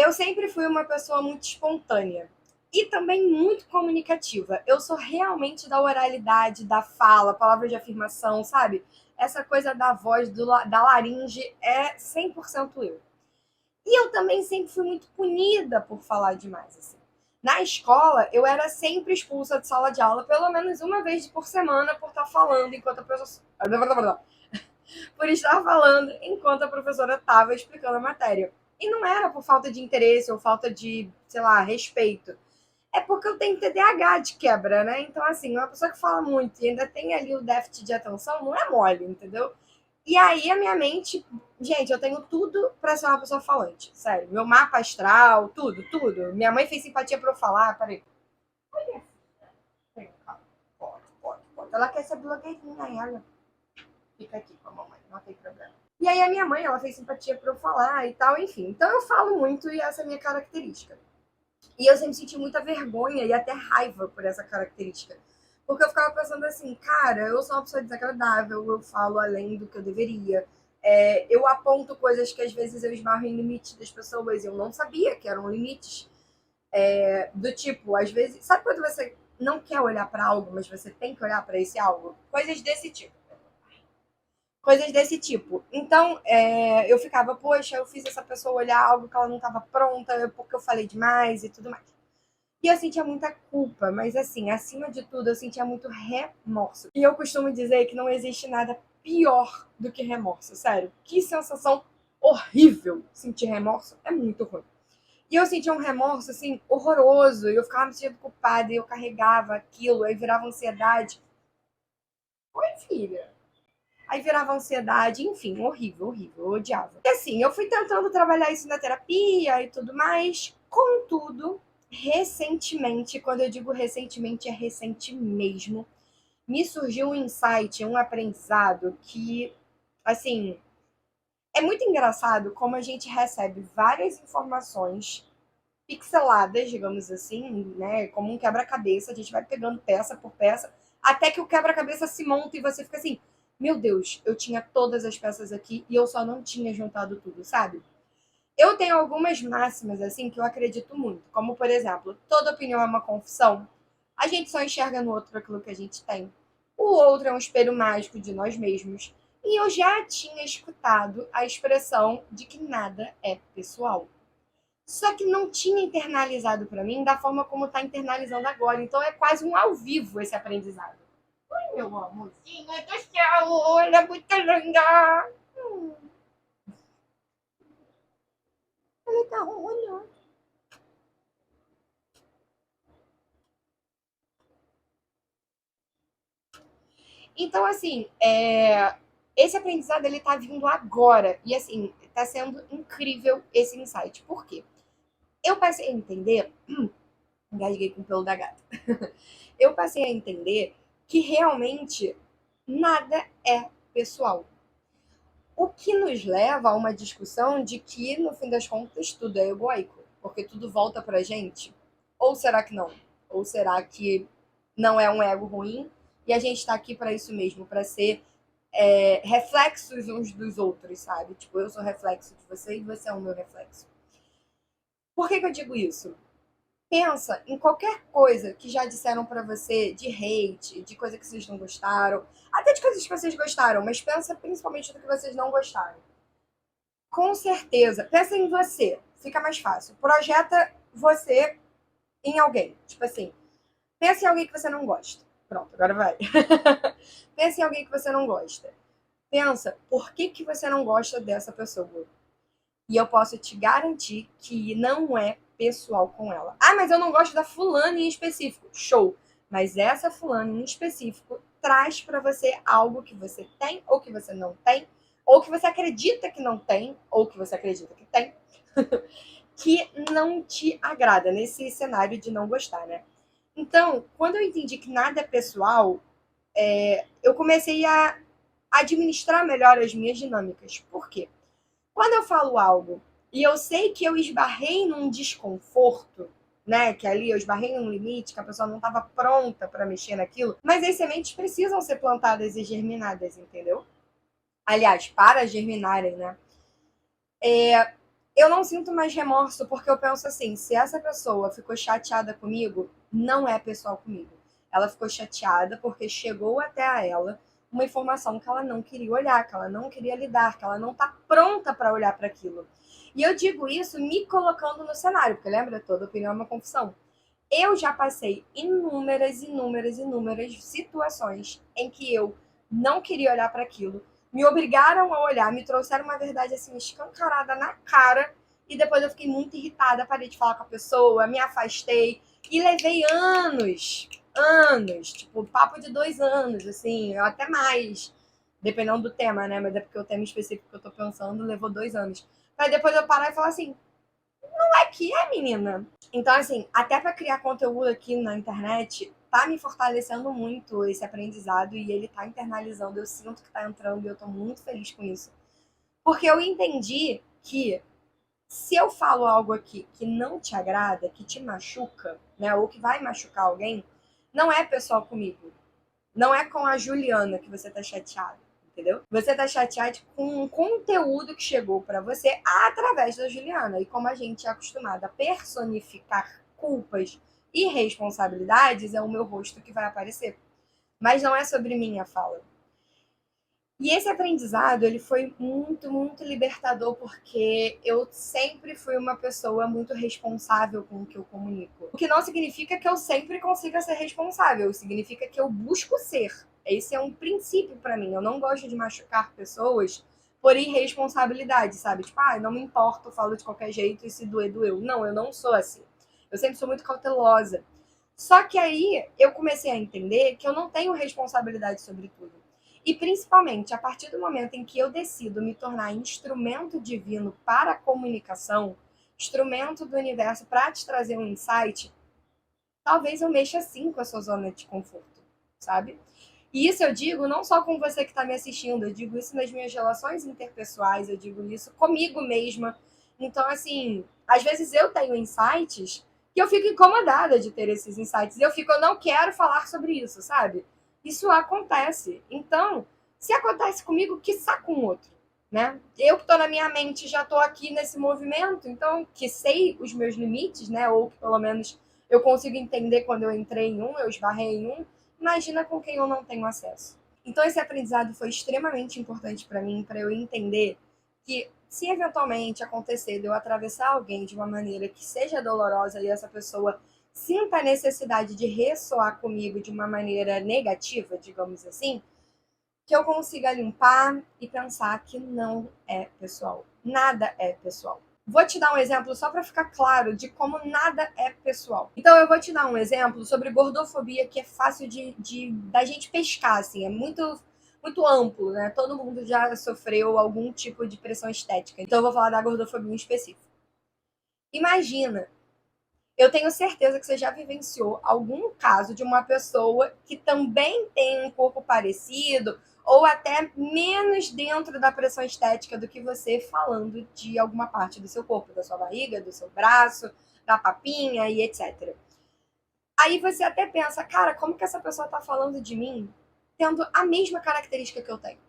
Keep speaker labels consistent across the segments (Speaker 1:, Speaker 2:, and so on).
Speaker 1: eu sempre fui uma pessoa muito espontânea e também muito comunicativa. Eu sou realmente da oralidade, da fala, palavra de afirmação, sabe? Essa coisa da voz, da laringe é 100% eu. E eu também sempre fui muito punida por falar demais, assim. Na escola, eu era sempre expulsa de sala de aula pelo menos uma vez por semana por estar falando enquanto a professora... por estar falando enquanto a professora estava explicando a matéria. E não era por falta de interesse ou falta de, sei lá, respeito. É porque eu tenho TDAH de quebra, né? Então, assim, uma pessoa que fala muito e ainda tem ali o déficit de atenção, não é mole, entendeu? E aí a minha mente, gente, eu tenho tudo pra ser uma pessoa falante, sério. Meu mapa astral, tudo, tudo. Minha mãe fez simpatia pra eu falar, peraí. Pode. Ela quer ser blogueirinha, ela. Fica aqui com a mamãe, não tem problema. E aí a minha mãe, ela fez simpatia pra eu falar e tal, enfim. Então eu falo muito e essa é a minha característica. E eu sempre senti muita vergonha e até raiva por essa característica. Porque eu ficava pensando assim, cara, eu sou uma pessoa desagradável, eu falo além do que eu deveria. Eu aponto coisas que às vezes eu esbarro em limite das pessoas e eu não sabia que eram limites. Do tipo, às vezes. Sabe quando você não quer olhar para algo, mas você tem que olhar para esse algo? Coisas desse tipo. Coisas desse tipo. Então, eu ficava, poxa, eu fiz essa pessoa olhar algo que ela não estava pronta, porque eu falei demais e tudo mais. E eu sentia muita culpa, mas assim, acima de tudo, eu sentia muito remorso. E eu costumo dizer que não existe nada pior do que remorso, sério. Que sensação horrível sentir remorso, é muito ruim. E eu sentia um remorso, assim, horroroso, e eu ficava me sentindo culpada, e eu carregava aquilo, aí virava ansiedade. Oi, filha. Aí virava ansiedade, enfim, horrível, horrível, eu odiava. E assim, eu fui tentando trabalhar isso na terapia e tudo mais, contudo, recentemente, quando eu digo recentemente, é recente mesmo, me surgiu um insight, um aprendizado que, assim, é muito engraçado como a gente recebe várias informações pixeladas, digamos assim, né, como um quebra-cabeça, a gente vai pegando peça por peça, até que o quebra-cabeça se monta e você fica assim, meu Deus, eu tinha todas as peças aqui e eu só não tinha juntado tudo, sabe? Eu tenho algumas máximas, assim, que eu acredito muito, como, por exemplo, toda opinião é uma confissão, a gente só enxerga no outro aquilo que a gente tem, o outro é um espelho mágico de nós mesmos, e eu já tinha escutado a expressão de que nada é pessoal. Só que não tinha internalizado para mim da forma como está internalizando agora. Então é quase um ao vivo esse aprendizado. Oi, meu amorzinho do céu, olha, muito linda. Ele tá olhando. Então, assim, esse aprendizado ele tá vindo agora. E, assim, tá sendo incrível esse insight. Por quê? Eu passei a entender. Engasguei com o pelo da gata. Eu passei a entender que realmente nada é pessoal. O que nos leva a uma discussão de que, no fim das contas, tudo é egoico, porque tudo volta pra gente. Ou será que não? Ou será que não é um ego ruim e a gente tá aqui para isso mesmo, para ser reflexos uns dos outros, sabe? Tipo, eu sou reflexo de você e você é o meu reflexo. Por que eu digo isso? Pensa em qualquer coisa que já disseram pra você de hate, de coisa que vocês não gostaram, até de coisas que vocês gostaram, mas pensa principalmente do que vocês não gostaram. Com certeza, pensa em você, fica mais fácil. Projeta você em alguém. Tipo assim, pensa em alguém que você não gosta. Pronto, agora vai. Pensa em alguém que você não gosta. Pensa, por que, que você não gosta dessa pessoa? E eu posso te garantir que não é pessoal com ela. Ah, mas eu não gosto da fulana em específico. Show. Mas essa fulana em específico traz para você algo que você tem ou que você não tem, ou que você acredita que não tem, ou que você acredita que tem, que não te agrada nesse cenário de não gostar, né? Então, quando eu entendi que nada é pessoal, eu comecei a administrar melhor as minhas dinâmicas. Por quê? Quando eu falo algo e eu sei que eu esbarrei num desconforto, né? Que ali eu esbarrei num limite, que a pessoa não estava pronta para mexer naquilo, mas as sementes precisam ser plantadas e germinadas, entendeu? Aliás, para germinarem, né? eu não sinto mais remorso porque eu penso assim, se essa pessoa ficou chateada comigo, não é pessoal comigo. Ela ficou chateada porque chegou até a ela uma informação que ela não queria olhar, que ela não queria lidar, que ela não está pronta para olhar para aquilo. E eu digo isso me colocando no cenário, porque lembra, toda opinião é uma confissão. Eu já passei inúmeras situações em que eu não queria olhar para aquilo, me obrigaram a olhar, me trouxeram uma verdade assim escancarada na cara e depois eu fiquei muito irritada, parei de falar com a pessoa, me afastei e levei anos, tipo, papo de 2 anos, assim, até mais, dependendo do tema, né? Mas é porque o tema específico que eu tô pensando levou 2 anos. Mas depois eu parar e falar assim, aqui é, menina. Então, assim, até para criar conteúdo aqui na internet, tá me fortalecendo muito esse aprendizado e ele tá internalizando. Eu sinto que tá entrando e eu tô muito feliz com isso. Porque eu entendi que se eu falo algo aqui que não te agrada, que te machuca, né, ou que vai machucar alguém, não é pessoal comigo. Não é com a Juliana que você tá chateado, entendeu? Você tá chateado com um conteúdo que chegou para você através da Juliana. E como a gente é acostumado a personificar culpas e responsabilidades, é o meu rosto que vai aparecer. Mas não é sobre mim a fala. E esse aprendizado, ele foi muito libertador, porque eu sempre fui uma pessoa muito responsável com o que eu comunico. O que não significa que eu sempre consiga ser responsável, significa que eu busco ser. Esse é um princípio para mim. Eu não gosto de machucar pessoas por irresponsabilidade, sabe? Tipo, não me importo, eu falo de qualquer jeito e se doer, doeu. Não, eu não sou assim. Eu sempre sou muito cautelosa. Só que aí eu comecei a entender que eu não tenho responsabilidade sobre tudo. E principalmente, a partir do momento em que eu decido me tornar instrumento divino para a comunicação, instrumento do universo para te trazer um insight, talvez eu mexa sim com a sua zona de conforto, sabe? E isso eu digo não só com você que está me assistindo, eu digo isso nas minhas relações interpessoais, eu digo isso comigo mesma. Então, assim, às vezes eu tenho insights que eu fico incomodada de ter esses insights. E eu não quero falar sobre isso, sabe? Isso acontece. Então, se acontece comigo, quiçá com outro, né? Eu que estou na minha mente já estou aqui nesse movimento, então que sei os meus limites, né? Ou que pelo menos eu consigo entender quando eu entrei em um, eu esbarrei em um. Imagina com quem eu não tenho acesso. Então esse aprendizado foi extremamente importante para mim, para eu entender que se eventualmente acontecer de eu atravessar alguém de uma maneira que seja dolorosa e essa pessoa sinta a necessidade de ressoar comigo de uma maneira negativa, digamos assim, que eu consiga limpar e pensar que não é pessoal. Nada é pessoal. Vou te dar um exemplo só para ficar claro de como nada é pessoal. Então, eu vou te dar um exemplo sobre gordofobia que é fácil da gente pescar, assim, é muito amplo, né? Todo mundo já sofreu algum tipo de pressão estética. Então, eu vou falar da gordofobia em específico. Imagina, eu tenho certeza que você já vivenciou algum caso de uma pessoa que também tem um corpo parecido ou até menos dentro da pressão estética do que você, falando de alguma parte do seu corpo, da sua barriga, do seu braço, da papinha e etc. Aí você até pensa, cara, como que essa pessoa tá falando de mim tendo a mesma característica que eu tenho?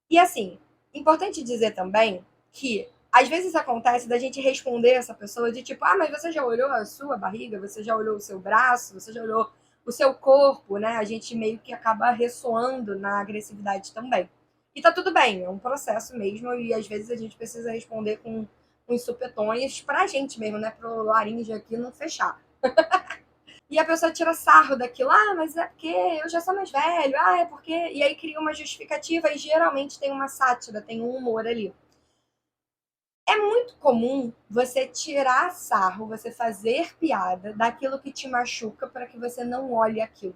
Speaker 1: E assim, importante dizer também que às vezes acontece da gente responder essa pessoa de tipo, mas você já olhou a sua barriga, você já olhou o seu braço, você já olhou o seu corpo, né? A gente meio que acaba ressoando na agressividade também. E tá tudo bem, é um processo mesmo, e às vezes a gente precisa responder com uns supetões pra gente mesmo, né? Pro laringe aqui não fechar. E a pessoa tira sarro daquilo, mas é porque eu já sou mais velho, é porque. E aí cria uma justificativa e geralmente tem uma sátira, tem um humor ali. É muito comum você tirar sarro, você fazer piada daquilo que te machuca para que você não olhe aquilo.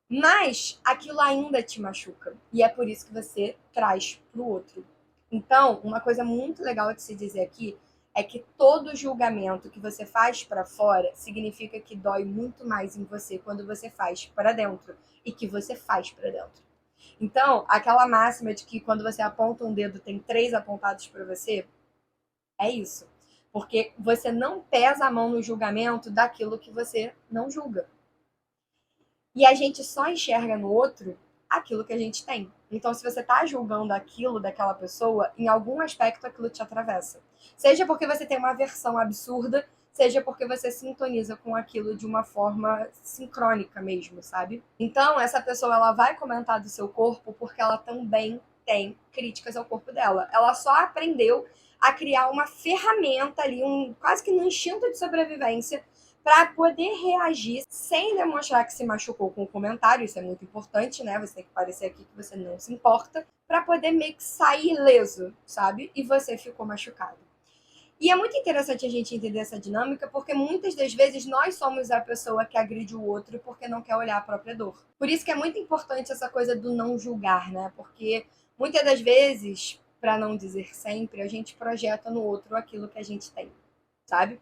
Speaker 1: Mas aquilo ainda te machuca. E é por isso que você traz para o outro. Então, uma coisa muito legal de se dizer aqui é que todo julgamento que você faz para fora significa que dói muito mais em você quando você faz para dentro e que você faz para dentro. Então, aquela máxima de que quando você aponta um dedo tem 3 apontados para você, é isso. Porque você não pesa a mão no julgamento daquilo que você não julga. E a gente só enxerga no outro aquilo que a gente tem. Então, se você está julgando aquilo daquela pessoa, em algum aspecto aquilo te atravessa. Seja porque você tem uma aversão absurda, seja porque você sintoniza com aquilo de uma forma sincrônica mesmo, sabe? Então, essa pessoa ela vai comentar do seu corpo porque ela também tem críticas ao corpo dela. Ela só aprendeu a criar uma ferramenta ali, quase que no instinto de sobrevivência, para poder reagir sem demonstrar que se machucou com o comentário. Isso é muito importante, né? Você tem que parecer aqui que você não se importa, para poder meio que sair ileso, sabe? E você ficou machucado. E é muito interessante a gente entender essa dinâmica, porque muitas das vezes nós somos a pessoa que agride o outro porque não quer olhar a própria dor. Por isso que é muito importante essa coisa do não julgar, né? Porque muitas das vezes, para não dizer sempre, a gente projeta no outro aquilo que a gente tem, sabe?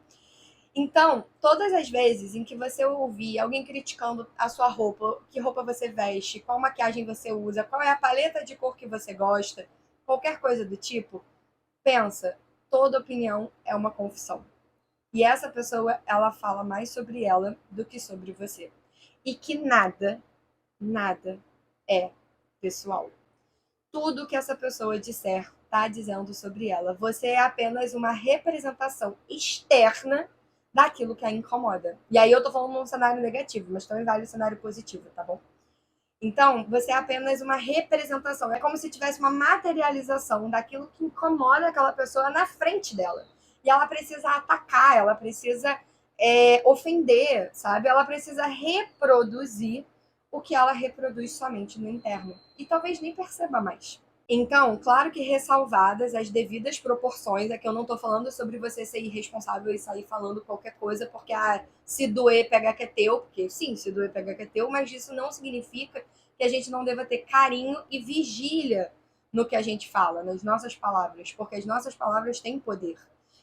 Speaker 1: Então, todas as vezes em que você ouvir alguém criticando a sua roupa, que roupa você veste, qual maquiagem você usa, qual é a paleta de cor que você gosta, qualquer coisa do tipo, pensa, toda opinião é uma confissão. E essa pessoa, ela fala mais sobre ela do que sobre você. E que nada, nada é pessoal. Tudo que essa pessoa disser está dizendo sobre ela. Você é apenas uma representação externa daquilo que a incomoda. E aí eu tô falando num cenário negativo, mas também vale o cenário positivo, tá bom? Então, você é apenas uma representação. É como se tivesse uma materialização daquilo que incomoda aquela pessoa na frente dela. E ela precisa atacar, ela precisa ofender, sabe? Ela precisa reproduzir o que ela reproduz somente no interno. E talvez nem perceba mais. Então, claro que ressalvadas as devidas proporções, é que eu não tô falando sobre você ser irresponsável e sair falando qualquer coisa, porque se doer, pega que é teu, porque sim, se doer, pega que é teu, mas isso não significa que a gente não deva ter carinho e vigília no que a gente fala, nas nossas palavras, porque as nossas palavras têm poder.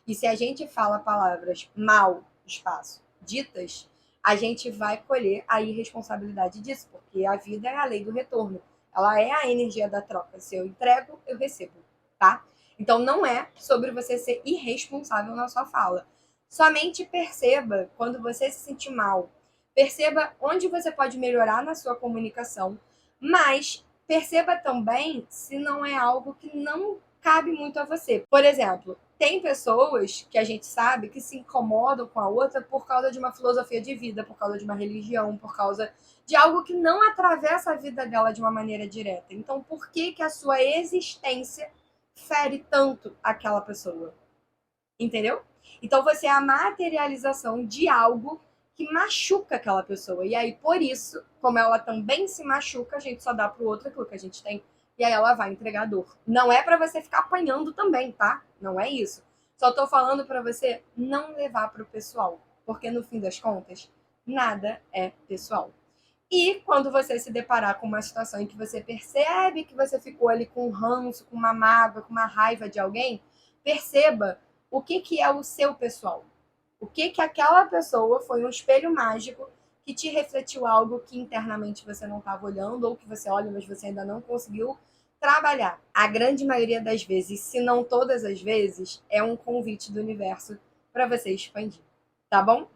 Speaker 1: E se a gente fala palavras mal, espaço, ditas, a gente vai colher a irresponsabilidade disso, porque a vida é a lei do retorno. Ela é a energia da troca. Se eu entrego, eu recebo, tá? Então não é sobre você ser irresponsável na sua fala. Somente perceba quando você se sentir mal. Perceba onde você pode melhorar na sua comunicação, mas perceba também se não é algo que não cabe muito a você. Por exemplo, tem pessoas que a gente sabe que se incomodam com a outra por causa de uma filosofia de vida, por causa de uma religião, por causa de algo que não atravessa a vida dela de uma maneira direta. Então, por que que a sua existência fere tanto aquela pessoa? Entendeu? Então, você é a materialização de algo que machuca aquela pessoa. E aí, por isso, como ela também se machuca, a gente só dá pro outro aquilo que a gente tem. E aí ela vai entregar dor. Não é para você ficar apanhando também, tá? Não é isso. Só tô falando para você não levar pro pessoal. Porque no fim das contas, nada é pessoal. E quando você se deparar com uma situação em que você percebe que você ficou ali com um ranço, com uma mágoa, com uma raiva de alguém, perceba o que é o seu pessoal. O que aquela pessoa foi um espelho mágico que te refletiu algo que internamente você não estava olhando, ou que você olha, mas você ainda não conseguiu trabalhar. A grande maioria das vezes, se não todas as vezes, é um convite do universo para você expandir. Tá bom?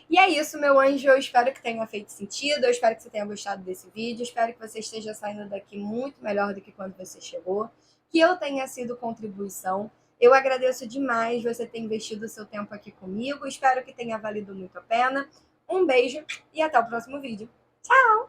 Speaker 1: E é isso, meu anjo. Eu espero que tenha feito sentido. Eu espero que você tenha gostado desse vídeo. Espero que você esteja saindo daqui muito melhor do que quando você chegou. Que eu tenha sido contribuição. Eu agradeço demais você ter investido o seu tempo aqui comigo. Espero que tenha valido muito a pena. Um beijo e até o próximo vídeo. Tchau!